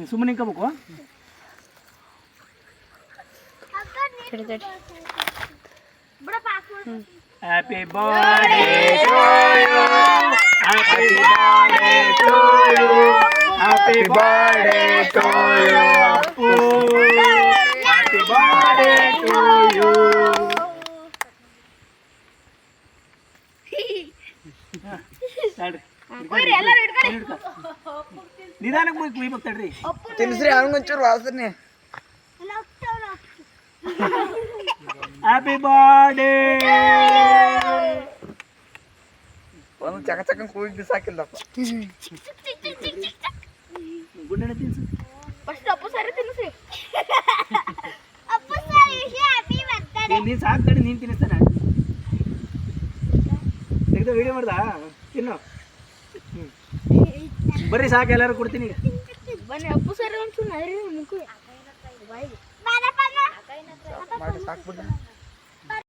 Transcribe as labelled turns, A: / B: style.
A: ಸುಮ್ಮನೆ ನಿಂತ್ಕೋಬೇಕು. Happy birthday to you, happy birthday to you, happy birthday to you Appu, happy birthday to you. ನಿಧಾನಕ್ಕೆ ಕುಯ್ಬೇಕು ತಡ್ರಿ.
B: ತಿನ್ಸ್ರಿ ಅವನಿಗೊಂಚೂರು ವಾಸನೆ.
A: Happy birthday.
B: ಒಂದು ಚಕ ಚಕ ಕೂಗಿ ಬಿಸಾಕಿಲ್ಲಪ್ಪ.
A: ಗುಡ್ಡನೆ ತಿನ್ಸು.
C: ಫಸ್ಟ್ ಅಪ್ಪು ಸರಿ ತಿನ್ಸಿ.
A: ನೀನು ಸಾಕು ತಡಿ, ನೀನು ತಿನ್ನಿಸ್ತಾನೆ. ತೆಗೆದು ವಿಡಿಯೋ ಮಾಡ್ದಾ ತಿನ್ನು. ಬರ್ರಿ ಸಾಕು, ಎಲ್ಲರೂ ಕೊಡ್ತೀನಿ ಈಗ.
C: ಬನ್ನಿ ಅಪ್ಪು ಸರಿ ಒಂಚೂರು ನರಿ ಮುಖ
B: ಸಾಕ್ಬಿಡ್ಲ